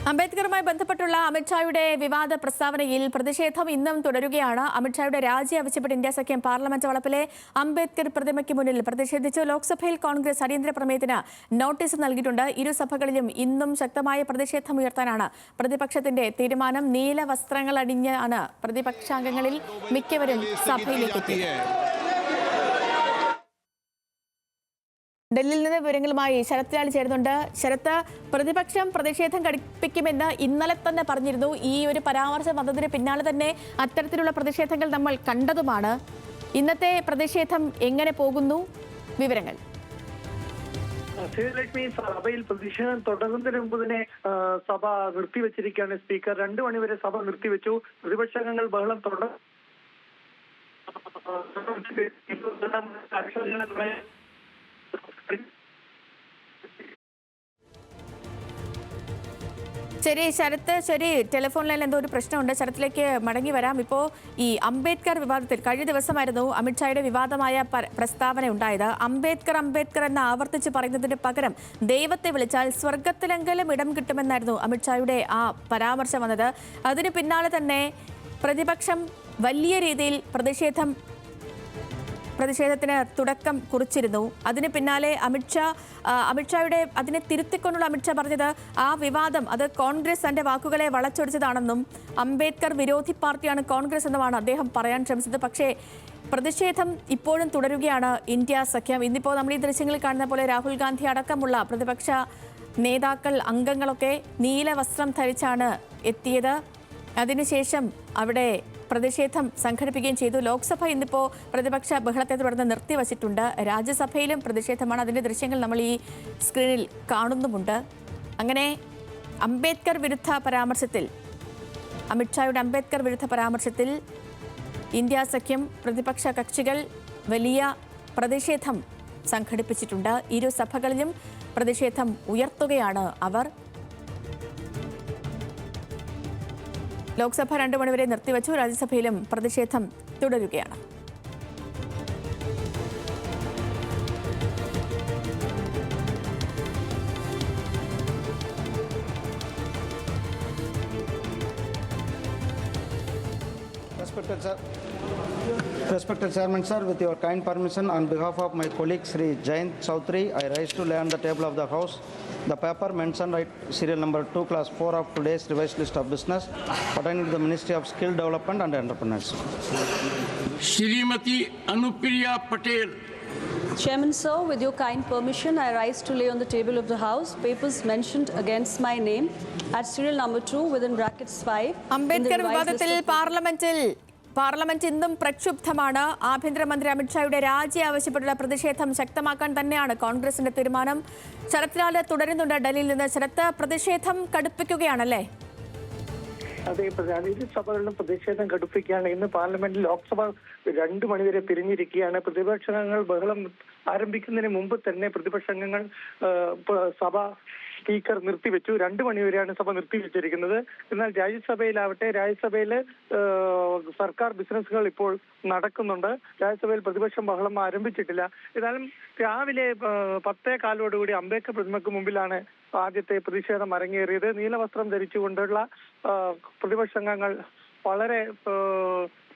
അംബേദ്കറുമായി ബന്ധപ്പെട്ടുള്ള അമിത്ഷായുടെ വിവാദ പ്രസ്താവനയിൽ പ്രതിഷേധം ഇന്നും തുടരുകയാണ്. അമിത്ഷായുടെ രാജി ആവശ്യപ്പെട്ട് ഇന്ത്യ സഖ്യം പാർലമെന്റ് വളപ്പിലെ അംബേദ്കർ പ്രതിമയ്ക്ക് മുന്നിൽ പ്രതിഷേധിച്ച് ലോക്സഭയിൽ കോൺഗ്രസ് അടിയന്തര പ്രമേയത്തിന് നോട്ടീസ് നൽകിയിട്ടുണ്ട്. ഇരു സഭകളിലും ഇന്നും ശക്തമായ പ്രതിഷേധമുയർത്താനാണ് പ്രതിപക്ഷത്തിന്റെ തീരുമാനം. നീല വസ്ത്രങ്ങൾ അണിഞ്ഞാണ് പ്രതിപക്ഷാംഗങ്ങളിൽ മിക്കവരും സഭയിലേക്ക് എത്തിയത്. ഡൽഹിയിൽ നിന്ന് വിവരങ്ങളുമായി ശരത് ലാൽ ചേരുന്നുണ്ട്. ശരത്ത്, പ്രതിപക്ഷം പ്രതിഷേധം ഘടിപ്പിക്കുമെന്ന് ഇന്നലെ തന്നെ പറഞ്ഞിരുന്നു. ഈ ഒരു പരാമർശം വന്നതിന് പിന്നാലെ തന്നെ അത്തരത്തിലുള്ള പ്രതിഷേധങ്ങൾ നമ്മൾ കണ്ടതുമാണ്. ഇന്നത്തെ പ്രതിഷേധം എങ്ങനെ പോകുന്നു? വിവരങ്ങൾ. ശ്രീലക്ഷ്മി, സഭയിൽ പ്രതിഷേധം തുടങ്ങുന്നതിന് മുമ്പ് തന്നെ സഭ നിർത്തിവെച്ചിരിക്കുകയാണ്. സ്പീക്കർ 2 മണിവരെ സഭ നിർത്തിവെച്ചു. പ്രതിപക്ഷാംഗങ്ങൾ ബഹളം തുടർന്നു. ശരി ശരത്ത്, ശരി, ടെലിഫോൺ ലൈനിൽ എന്തോ ഒരു പ്രശ്നമുണ്ട്. ശരത്തിലേക്ക് മടങ്ങി വരാം. ഇപ്പോൾ ഈ അംബേദ്കർ വിവാദത്തിൽ കഴിഞ്ഞ ദിവസമായിരുന്നു അമിത്ഷായുടെ വിവാദമായ പ്രസ്താവന ഉണ്ടായത്. അംബേദ്കർ അംബേദ്കർ എന്ന് ആവർത്തിച്ച് പറയുന്നതിന് പകരം ദൈവത്തെ വിളിച്ചാൽ സ്വർഗത്തിലെങ്കിലും ഇടം കിട്ടുമെന്നായിരുന്നു അമിത്ഷായുടെ ആ പരാമർശം വന്നത്. അതിന് പിന്നാലെ തന്നെ പ്രതിപക്ഷം വലിയ രീതിയിൽ പ്രതിഷേധത്തിന് തുടക്കം കുറിച്ചിരുന്നു. അതിന് പിന്നാലെ അമിത്ഷായുടെ അതിനെ തിരുത്തിക്കൊണ്ടുള്ള അമിത്ഷാ പറഞ്ഞത് ആ വിവാദം അത് കോൺഗ്രസ് തന്റെ വാക്കുകളെ വളച്ചൊടിച്ചതാണെന്നും അംബേദ്കർ വിരോധി പാർട്ടിയാണ് കോൺഗ്രസ് എന്നുമാണ് അദ്ദേഹം പറയാൻ ശ്രമിച്ചത്. പക്ഷേ പ്രതിഷേധം ഇപ്പോഴും തുടരുകയാണ് ഇന്ത്യ സഖ്യം. ഇന്നിപ്പോൾ നമ്മൾ ഈ ദൃശ്യങ്ങളിൽ കാണുന്ന പോലെ രാഹുൽ ഗാന്ധി അടക്കമുള്ള പ്രതിപക്ഷ നേതാക്കൾ അംഗങ്ങളൊക്കെ നീല വസ്ത്രം ധരിച്ചാണ് എത്തിയത്. അതിനുശേഷം അവിടെ പ്രതിഷേധം സംഘടിപ്പിക്കുകയും ചെയ്തു. ലോക്സഭ ഇന്നിപ്പോൾ പ്രതിപക്ഷ ബഹളത്തെ തുടർന്ന് നിർത്തിവച്ചിട്ടുണ്ട്. രാജ്യസഭയിലും പ്രതിഷേധമാണ്. അതിൻ്റെ ദൃശ്യങ്ങൾ നമ്മൾ ഈ സ്ക്രീനിൽ കാണുന്നുമുണ്ട്. അങ്ങനെ അംബേദ്കർ വിരുദ്ധ പരാമർശത്തിൽ, അമിത്ഷായുടെ അംബേദ്കർ വിരുദ്ധ പരാമർശത്തിൽ ഇന്ത്യ സഖ്യം പ്രതിപക്ഷ കക്ഷികൾ വലിയ പ്രതിഷേധം സംഘടിപ്പിച്ചിട്ടുണ്ട്. ഇരു സഭകളിലും പ്രതിഷേധം ഉയർത്തുകയാണ് അവർ. ലോക്സഭ 2 മണിവരെ നിർത്തിവച്ചു. രാജ്യസഭയിലും പ്രതിഷേധം തുടരുകയാണ്. Respected Chairman Sir, with your kind permission, on behalf of my colleague Sri Jayant Chaudhary, I rise to lay on the table of the House the paper mentioned right serial number 2 class 4 of today's revised list of business pertaining to the Ministry of Skill Development and Entrepreneurship. Shrimati Anupriya Patel. Chairman Sir, with your kind permission, I rise to lay on the table of the House papers mentioned against my name at serial number 2 within brackets 5. Ambedkar വിവാദത്തിൽ parliament ഇന്നും പ്രക്ഷുബ്ധമാണ്. ആഭ്യന്തരമന്ത്രി അമിത്ഷായുടെ രാജി ആവശ്യപ്പെട്ടുള്ള പ്രതിഷേധം ശക്തമാക്കാൻ തന്നെയാണ് കോൺഗ്രസിന്റെ തീരുമാനം. ശരത് ലാൽ തുടരുന്നുണ്ട് ഡൽഹിയിൽ നിന്ന്. ശരത്ത്, പ്രതിഷേധം കടുപ്പിക്കുകയാണല്ലേ? അതെ, ഇരു സഭകളിലും പ്രതിഷേധം കടുപ്പിക്കുകയാണ്. ഇന്ന് പാർലമെന്റിൽ ലോക്സഭ 2 മണിവരെ പിരിഞ്ഞിരിക്കുകയാണ്. പ്രതിപക്ഷാംഗങ്ങൾ ബഹളം ആരംഭിക്കുന്നതിന് മുമ്പ് തന്നെ പ്രതിപക്ഷാംഗങ്ങൾ സഭ സ്പീക്കർ നിർത്തിവെച്ചു. 2 മണിവരെയാണ് സഭ നിർത്തിവെച്ചിരിക്കുന്നത്. എന്നാൽ രാജ്യസഭയിൽ സർക്കാർ ബിസിനസ്സുകൾ ഇപ്പോൾ നടക്കുന്നുണ്ട്. രാജ്യസഭയിൽ പ്രതിപക്ഷം ബഹളം ആരംഭിച്ചിട്ടില്ല. എന്നാലും രാവിലെ 10:15 അംബേദ്കർ പ്രതിമയ്ക്ക് മുമ്പിലാണ് ആദ്യത്തെ പ്രതിഷേധം അരങ്ങേറിയത്. നീലവസ്ത്രം ധരിച്ചുകൊണ്ടുള്ള പ്രതിപക്ഷാംഗങ്ങൾ വളരെ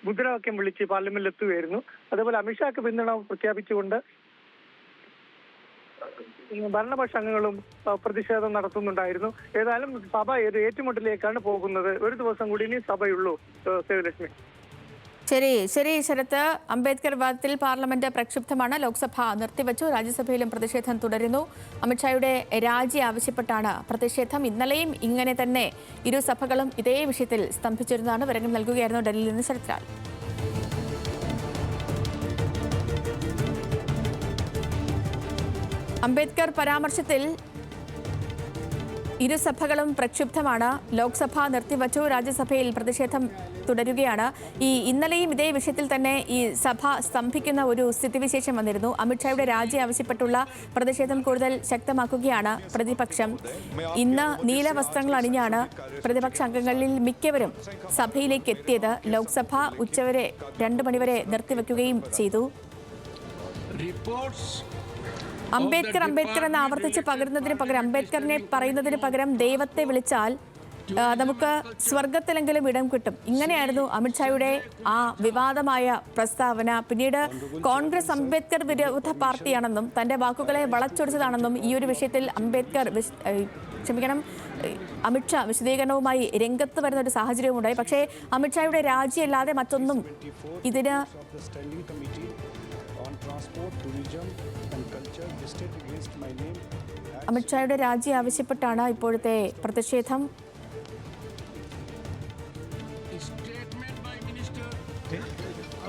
മുദ്രാവാക്യം വിളിച്ച് പാർലമെന്റിൽ എത്തുകയായിരുന്നു. അതേപോലെ അമിത്ഷാക്ക് പിന്തുണ പ്രഖ്യാപിച്ചുകൊണ്ട് ഭരണപക്ഷ അംഗങ്ങളും പ്രതിഷേധം നടത്തുന്നുണ്ടായിരുന്നു. ഏതായാലും സഭ ഒരു ഏറ്റുമുട്ടലിലേക്കാണ് പോകുന്നത്. ഒരു ദിവസം കൂടി ഇനി സഭയുള്ളൂ. സേവലക്ഷ്മി. ശരി ശരത്ത്, അംബേദ്കർ വിവാദത്തിൽ പാർലമെന്റ് പ്രക്ഷുബ്ധമാണ്. ലോക്സഭ നിർത്തിവച്ചു. രാജ്യസഭയിലും പ്രതിഷേധം തുടരുന്നു. അമിത്ഷായുടെ രാജി ആവശ്യപ്പെട്ടാണ് പ്രതിഷേധം. ഇന്നലെയും ഇങ്ങനെ തന്നെ ഇരു സഭകളും ഇതേ വിഷയത്തിൽ സ്തംഭിച്ചിരുന്നതാണ്. വിവരങ്ങൾ നൽകുകയായിരുന്നു ഡൽഹിയിൽ നിന്ന് ശരത് ലാൽ. അംബേദ്കർ പരാമർശത്തിൽ ഇരുസഭകളും പ്രക്ഷുബ്ധമാണ്. ലോക്സഭ നിർത്തിവച്ചു. രാജ്യസഭയിൽ പ്രതിഷേധം തുടരുകയാണ്. ഇന്നലെയും ഇതേ വിഷയത്തിൽ തന്നെ ഈ സഭ സ്തംഭിക്കുന്ന ഒരു സ്ഥിതിവിശേഷം വന്നിരുന്നു. അമിത്ഷായുടെ രാജി ആവശ്യപ്പെട്ടുള്ള പ്രതിഷേധം കൂടുതൽ ശക്തമാക്കുകയാണ് പ്രതിപക്ഷം. ഇന്ന് നീല വസ്ത്രങ്ങൾ അണിഞ്ഞാണ് പ്രതിപക്ഷ അംഗങ്ങളിൽ മിക്കവരും സഭയിലേക്ക് എത്തിയത്. ലോക്സഭ ഉച്ചവരെ 2 മണിവരെ നിർത്തിവെക്കുകയും ചെയ്തു. അംബേദ്കർ അംബേദ്കർ എന്ന് ആവർത്തിച്ച് പകരുന്നതിന് പകരം, അംബേദ്കറിനെ പറയുന്നതിന് പകരം ദൈവത്തെ വിളിച്ചാൽ നമുക്ക് സ്വർഗത്തിലെങ്കിലും ഇടം കിട്ടും. ഇങ്ങനെയായിരുന്നു അമിത്ഷായുടെ ആ വിവാദമായ പ്രസ്താവന. പിന്നീട് കോൺഗ്രസ് അംബേദ്കർ വിരോധ പാർട്ടിയാണെന്നും തന്റെ വാക്കുകളെ വളച്ചൊടിച്ചതാണെന്നും ഈ ഒരു വിഷയത്തിൽ അമിത്ഷാ വിശദീകരണവുമായി രംഗത്ത് വരുന്ന ഒരു സാഹചര്യവുമുണ്ടായി. പക്ഷേ അമിത്ഷായുടെ രാജിയല്ലാതെ മറ്റൊന്നും ഇതിന് അമിത്ഷായുടെ രാജി ആവശ്യപ്പെട്ടാണ് ഇപ്പോഴത്തെ പ്രതിഷേധം.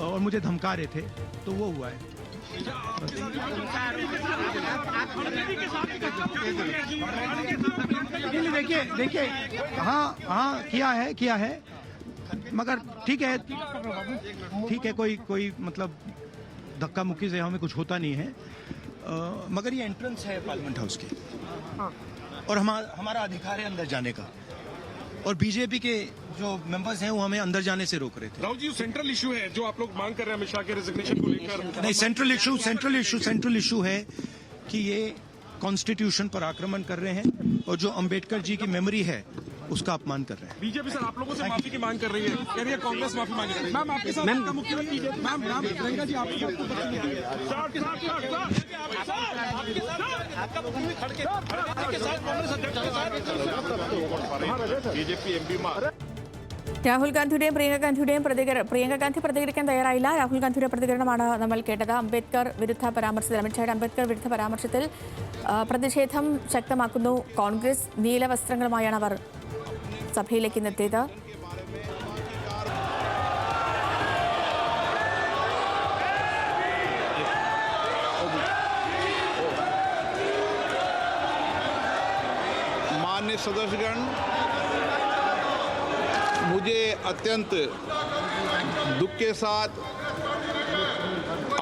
और मुझे धमका रहे थे तो वो हुआ है। देखिए हाँ किया है मगर ठीक है कोई मतलब धक्का मुक्की से हमें कुछ होता नहीं है। मगर ये एंट्रेंस है पार्लियामेंट हाउस की और हमारा अधिकार है अंदर जाने का और बीजेपी के जो मेंबर्स हैं वो हमें अंदर जाने से रोक रहे थे। राहुल जी सेंट्रल इशू है जो आप लोग मांग कर रहे हैं अमित शाह के रेजिग्नेशन को लेकर। नहीं, सेंट्रल इशू है कि ये कॉन्स्टिट्यूशन पर आक्रमण कर रहे हैं और जो अंबेडकर जी की मेमोरी है उसका अपमान कर रहे हैं। बीजेपी सर आप लोगों से माफी की मांग कर रही है, कह रही है कांग्रेस माफी मांग रही है। मैम आपके साथ आपका मुख्यमंत्री मैम प्रियंका जी आपके बीजेपी एमपी രാഹുൽ ഗാന്ധിയുടെയും പ്രിയങ്ക ഗാന്ധി പ്രതികരിക്കാൻ തയ്യാറായില്ല. രാഹുൽ ഗാന്ധിയുടെ പ്രതികരണമാണ് നമ്മൾ കേട്ടത്. അംബേദ്കർ വിരുദ്ധ പരാമർശത്തിൽ അമിത്ഷായുടെ അംബേദ്കർ വിരുദ്ധ പരാമർശത്തിൽ പ്രതിഷേധം ശക്തമാക്കുന്നു കോൺഗ്രസ്. നീലവസ്ത്രങ്ങളുമായാണ് അവർ സഭയിലേക്ക് എത്തിയത്. माननीय सदस्यगण, मुझे अत्यंत दुख के साथ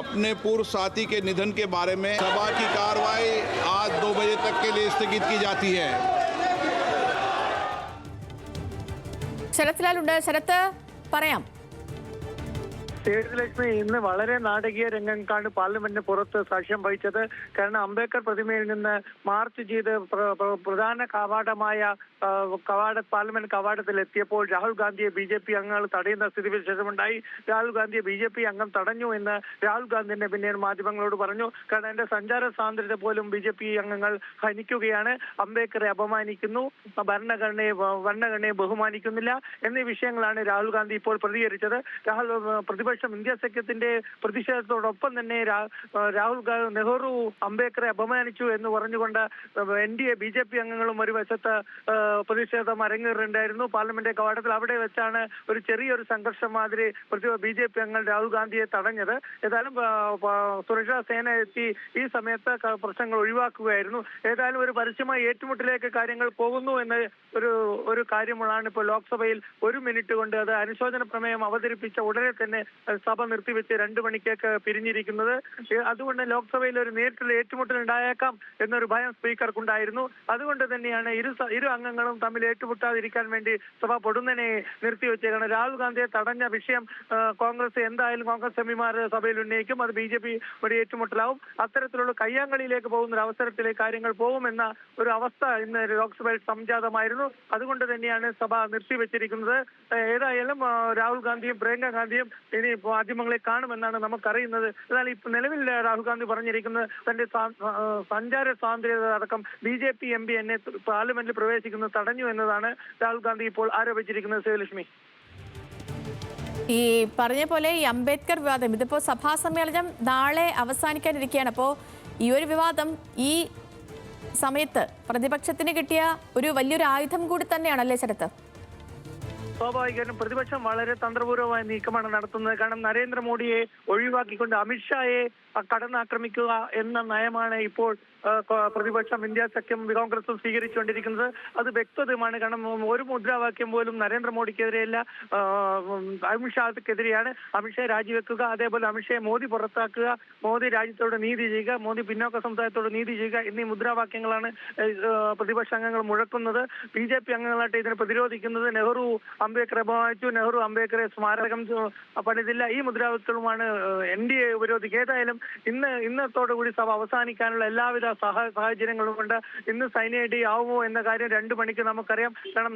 अपने पूर्व साथी के निधन के बारे में सभा की कार्रवाई आज 2 बजे तक के लिए स्थगित की जाती है। ശരത് ലാലുണ്ട്. ശരത്ത് പറയാം. സേതുലക്ഷ്മി, ഇന്ന് വളരെ നാടകീയ രംഗങ്ങൾക്കാണ് പാർലമെന്റിന് പുറത്ത് സാക്ഷ്യം വഹിച്ചത്. കാരണം അംബേദ്കർ പ്രതിമയിൽ നിന്ന് മാർച്ച് ചെയ്ത് പ്രധാന കവാടമായ പാർലമെന്റ് കവാടത്തിൽ എത്തിയപ്പോൾ രാഹുൽ ഗാന്ധിയെ BJP അംഗങ്ങൾ തടയുന്ന സ്ഥിതിവിശേഷമുണ്ടായി. രാഹുൽ ഗാന്ധിയെ BJP അംഗം തടഞ്ഞു എന്ന് രാഹുൽ ഗാന്ധിന്റെ പിന്നീട് മാധ്യമങ്ങളോട് പറഞ്ഞു. കാരണം എന്റെ സഞ്ചാര സ്വാതന്ത്ര്യത പോലും BJP അംഗങ്ങൾ ഹനിക്കുകയാണ്, അംബേദ്കറെ അപമാനിക്കുന്നു, ഭരണഘടനയെ ബഹുമാനിക്കുന്നില്ല എന്നീ വിഷയങ്ങളാണ് രാഹുൽ ഗാന്ധി ഇപ്പോൾ പ്രതികരിച്ചത്. പ്രതിപക്ഷം ഇന്ത്യ സഖ്യത്തിന്റെ പ്രതിഷേധത്തോടൊപ്പം തന്നെ രാഹുൽ ഗാന്ധി നെഹ്റു അംബേദ്കറെ അപമാനിച്ചു എന്ന് പറഞ്ഞുകൊണ്ട് NDA BJP അംഗങ്ങളും ഒരു വശത്ത് പ്രതിഷേധം അരങ്ങേറുണ്ടായിരുന്നു പാർലമെന്റ് കവാടത്തിൽ. അവിടെ വെച്ചാണ് ഒരു ചെറിയൊരു സംഘർഷം മാതിരി BJP അംഗങ്ങൾ രാഹുൽ ഗാന്ധിയെ തടഞ്ഞത്. ഏതായാലും സുരക്ഷാ സേന എത്തി ഈ സമയത്ത് പ്രശ്നങ്ങൾ ഒഴിവാക്കുകയായിരുന്നു. ഏതായാലും ഒരു പരസ്യമായ ഏറ്റുമുട്ടലിലേക്ക് കാര്യങ്ങൾ പോകുന്നു എന്ന ഒരു കാര്യങ്ങളാണ് ഇപ്പോൾ ലോക്സഭയിൽ 1 മിനിറ്റ് കൊണ്ട് അത് അനുശോചന പ്രമേയം അവതരിപ്പിച്ച ഉടനെ തന്നെ സഭ നിർത്തിവെച്ച് 2 മണിക്കേക്ക് പിരിഞ്ഞിരിക്കുന്നത്. അതുകൊണ്ട് ലോക്സഭയിൽ ഒരു നേരിട്ടുള്ള ഏറ്റുമുട്ടൽ ഉണ്ടായേക്കാം എന്നൊരു ഭയം സ്പീക്കർക്കുണ്ടായിരുന്നു. അതുകൊണ്ട് തന്നെയാണ് ഇരു അംഗങ്ങളും തമ്മിൽ ഏറ്റുമുട്ടാതിരിക്കാൻ വേണ്ടി സഭ പൊടുന്നനെ നിർത്തിവെച്ചേക്കാണ്. രാഹുൽ ഗാന്ധിയെ തടഞ്ഞ വിഷയം കോൺഗ്രസ് കോൺഗ്രസ് എംപിമാർ സഭയിൽ ഉന്നയിക്കും. അത് BJP ഒരു ഏറ്റുമുട്ടലാവും. അത്തരത്തിലുള്ള കയ്യാങ്കളിയിലേക്ക് പോകുന്ന ഒരു അവസരത്തിലേക്ക് കാര്യങ്ങൾ പോകുമെന്ന ഒരു അവസ്ഥ ഇന്ന് ലോക്സഭയിൽ സംജാതമായിരുന്നു. അതുകൊണ്ട് തന്നെയാണ് സഭ നിർത്തിവെച്ചിരിക്കുന്നത്. ഏതായാലും രാഹുൽ ഗാന്ധിയും പ്രിയങ്ക ഗാന്ധിയും ഇനി മാധ്യമങ്ങളെ കാണുമെന്നാണ് നമുക്കറിയുന്നത്. എന്നാൽ ഇപ്പോൾ നിലവിൽ രാഹുൽ ഗാന്ധി പറഞ്ഞിരിക്കുന്നത് തന്റെ സഞ്ചാര സ്വാതന്ത്ര്യത അടക്കം BJP MP എന്നെ പാർലമെന്റിൽ പ്രവേശിക്കുന്നത് തടഞ്ഞു എന്നതാണ് രാഹുൽ ഗാന്ധി ഇപ്പോൾ ആരോപിച്ചിരിക്കുന്നത്. സേവലക്ഷ്മി, ഈ പറഞ്ഞ പോലെ ഈ അംബേദ്കർ വിവാദം ഇതിപ്പോ സഭാ സമ്മേളനം നാളെ അവസാനിക്കാനിരിക്കുകയാണ്. അപ്പോൾ ഈ ഒരു വിവാദം ഈ സമയത്ത് പ്രതിപക്ഷത്തിന് കിട്ടിയ ഒരു വലിയൊരു ആയുധം കൂടി തന്നെയാണല്ലേ ശരത്ത്? സ്വാഭാവികമായും പ്രതിപക്ഷം വളരെ തന്ത്രപൂർവമായ നീക്കമാണ് നടത്തുന്നത്. കാരണം നരേന്ദ്രമോദിയെ ഒഴിവാക്കിക്കൊണ്ട് അമിത്ഷായെ കടന്നാക്രമിക്കുക എന്ന നയമാണ് ഇപ്പോൾ പ്രതിപക്ഷം ഇന്ത്യ സഖ്യം കോൺഗ്രസും സ്വീകരിച്ചുകൊണ്ടിരിക്കുന്നത്. അത് വ്യക്തതയുമാണ്. കാരണം ഒരു മുദ്രാവാക്യം പോലും നരേന്ദ്രമോദിക്കെതിരെയല്ല, അമിത്ഷാക്കെതിരെയാണ്. അമിത്ഷാ രാജിവെക്കുക, അതേപോലെ അമിത്ഷായെ മോദി പുറത്താക്കുക, മോദി രാജ്യത്തോട് നീതി ചെയ്യുക, മോദി പിന്നോക്ക സമുദായത്തോട് നീതി ചെയ്യുക എന്നീ മുദ്രാവാക്യങ്ങളാണ് പ്രതിപക്ഷ അംഗങ്ങൾ മുഴക്കുന്നത്. BJP അംഗങ്ങളായിട്ട് ഇതിനെ പ്രതിരോധിക്കുന്നത് നെഹ്റു അംബേദ്കറെ അപമാനിച്ചു, നെഹ്റു അംബേദ്കറെ സ്മാരകം പണിതില്ല, ഈ മുദ്രാവാക്യങ്ങളുമാണ് NDA ഉപരോധിക്കുക. ഏതായാലും ഇന്നത്തോടുകൂടി സഭ അവസാനിക്കാനുള്ള എല്ലാവിധ സാഹചര്യങ്ങളും കൊണ്ട് ഇന്ന് സൈനിക ആവുമോ എന്ന കാര്യം 2 മണിക്ക് നമുക്കറിയാം. കാരണം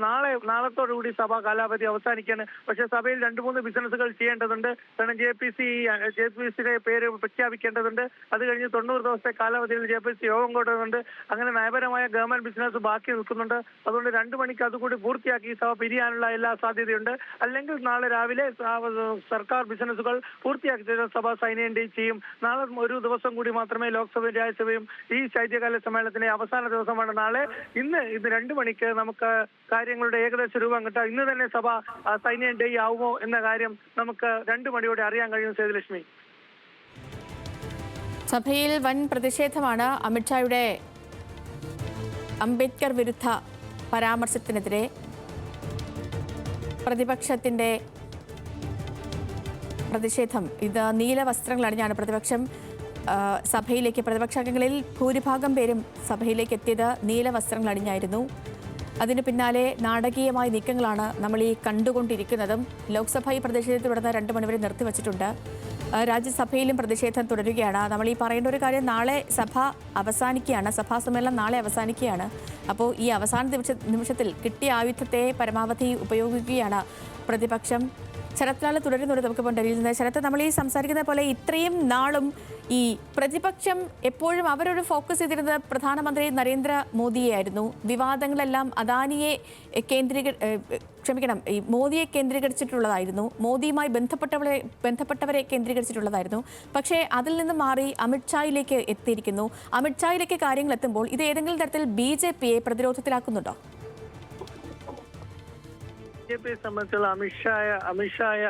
നാളത്തോടുകൂടി സഭ കാലാവധി അവസാനിക്കാണ്. പക്ഷേ സഭയിൽ 2-3 ബിസിനസ്സുകൾ ചെയ്യേണ്ടതുണ്ട്. കാരണം JPCയുടെ പേര് പ്രഖ്യാപിക്കേണ്ടതുണ്ട്. അത് കഴിഞ്ഞ് 90 ദിവസത്തെ കാലാവധിയിൽ JPC യോഗം കൂട്ടുന്നുണ്ട്. അങ്ങനെ നയപരമായ ഗവൺമെന്റ് ബിസിനസ് ബാക്കി നിൽക്കുന്നുണ്ട്. അതുകൊണ്ട് 2 മണിക്ക് അതുകൂടി പൂർത്തിയാക്കി സഭ പിരിയാനുള്ള എല്ലാ സാധ്യതയുണ്ട്. അല്ലെങ്കിൽ നാളെ രാവിലെ സർക്കാർ ബിസിനസ്സുകൾ പൂർത്തിയാക്കി സഭ സൈനിക ചെയ്യും. നാളെ ഒരു ദിവസം കൂടി മാത്രമേ ലോക്സഭയും രാജ്യസഭയും ഈ ശൈത്യകാല സമ്മേളനത്തിന്റെ അവസാന ദിവസമാണ് നാളെ. ഇന്ന് 2 മണിക്ക് നമുക്ക് കാര്യങ്ങളുടെ ഏകദേശ രൂപം കിട്ടാം. ഇന്ന് തന്നെ സഭ സൈനിക ഡേ ആവുമോ എന്ന കാര്യം നമുക്ക് 2 മണിയോടെ അറിയാൻ കഴിയും. സേതുലക്ഷ്മി, സഭയിൽ വൻ പ്രതിഷേധമാണ് അമിത്ഷായുടെ അംബേദ്കർ വിരുദ്ധ പരാമർശത്തിനെതിരെ. പ്രതിപക്ഷത്തിന്റെ പ്രതിഷേധം, ഇത് നീല വസ്ത്രങ്ങൾ അണിഞ്ഞാണ് പ്രതിപക്ഷം സഭയിലേക്ക്, പ്രതിപക്ഷാംഗങ്ങളിൽ ഭൂരിഭാഗം പേരും സഭയിലേക്ക് എത്തിയത് നീല വസ്ത്രങ്ങൾ അണിഞ്ഞായിരുന്നു. അതിന് പിന്നാലെ നാടകീയമായ നീക്കങ്ങളാണ് നമ്മൾ ഈ കണ്ടുകൊണ്ടിരിക്കുന്നതും. ലോക്സഭ ഈ പ്രതിഷേധത്തെ തുടർന്ന് 2 മണിവരെ നിർത്തിവച്ചിട്ടുണ്ട്. രാജ്യസഭയിലും പ്രതിഷേധം തുടരുകയാണ്. നമ്മൾ ഈ പറയേണ്ട ഒരു കാര്യം, നാളെ സഭ അവസാനിക്കുകയാണ്, സഭാ സമ്മേളനം നാളെ അവസാനിക്കുകയാണ്. അപ്പോൾ ഈ അവസാന നിമിഷത്തിൽ കിട്ടിയ ആയുധത്തെ പരമാവധി ഉപയോഗിക്കുകയാണ് പ്രതിപക്ഷം. ശരത്ലാൽ തുടരുന്നുണ്ട് നമുക്ക് ഡൽഹിയിൽ നിന്ന്. ശരത്ത്, നമ്മൾ ഈ സംസാരിക്കുന്ന പോലെ ഇത്രയും നാളും ഈ പ്രതിപക്ഷം എപ്പോഴും അവരൊരു ഫോക്കസ് ചെയ്തിരുന്നത് പ്രധാനമന്ത്രി നരേന്ദ്രമോദിയായിരുന്നു. വിവാദങ്ങളെല്ലാം അദാനിയെ ഈ മോദിയെ കേന്ദ്രീകരിച്ചിട്ടുള്ളതായിരുന്നു, മോദിയുമായി ബന്ധപ്പെട്ടവരെ കേന്ദ്രീകരിച്ചിട്ടുള്ളതായിരുന്നു. പക്ഷേ അതിൽ നിന്ന് മാറി അമിത്ഷായിലേക്ക് എത്തിയിരിക്കുന്നു. അമിത്ഷായിലേക്ക് കാര്യങ്ങൾ എത്തുമ്പോൾ ഇത് ഏതെങ്കിലും തരത്തിൽ BJPയെ പ്രതിരോധത്തിലാക്കുന്നുണ്ടോ? BJPയെ സംബന്ധിച്ചുള്ള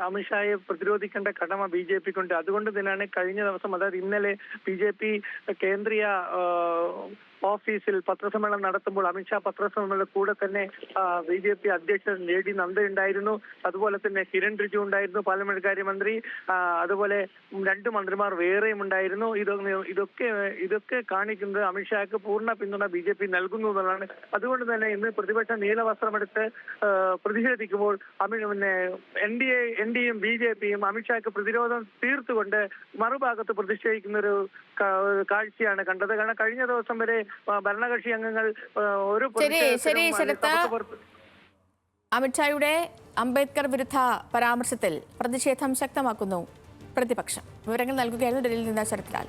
അമിത്ഷായെ പ്രതിരോധിക്കേണ്ട കടമ BJPക്കുണ്ട്. അതുകൊണ്ട് തന്നെയാണ് കഴിഞ്ഞ ദിവസം, അതായത് ഇന്നലെ BJP കേന്ദ്രീയ ഓഫീസിൽ പത്രസമ്മേളനം നടത്തുമ്പോൾ അമിത്ഷാ പത്രസമ്മേളനത്തിന്റെ കൂടെ തന്നെ BJP അധ്യക്ഷൻ JD നദ്ദ ഉണ്ടായിരുന്നു. അതുപോലെ തന്നെ കിരൺ റിജിജു ഉണ്ടായിരുന്നു, പാർലമെന്റ് കാര്യമന്ത്രി. അതുപോലെ 2 മന്ത്രിമാർ വേറെയും ഉണ്ടായിരുന്നു. ഇതൊക്കെ കാണിക്കുന്നത് അമിത്ഷാക്ക് പൂർണ്ണ പിന്തുണ BJP നൽകുന്നു എന്നതാണ്. അതുകൊണ്ട് തന്നെ ഇന്ന് പ്രതിപക്ഷം നീലവസ്ത്രമെടുത്ത് പ്രതിഷേധിക്കുമ്പോൾ NDAയും BJPയും അമിത്ഷാക്ക് പ്രതിരോധം തീർത്തുകൊണ്ട് മറുഭാഗത്ത് പ്രതിഷേധിക്കുന്ന ഒരു കാഴ്ചയാണ് കണ്ടത്. കാരണം കഴിഞ്ഞ ദിവസം വരെ ഭരണകക്ഷി അംഗങ്ങൾ ഒരു അമിത്ഷായുടെ അംബേദ്കർ വിരുദ്ധ പരാമർശത്തിൽ പ്രതിഷേധം ശക്തമാക്കുന്നു പ്രതിപക്ഷം. വിവരങ്ങൾ നൽകുകയായിരുന്നു ഡൽഹിയിൽ നിന്ന് ശരത്ലാൽ.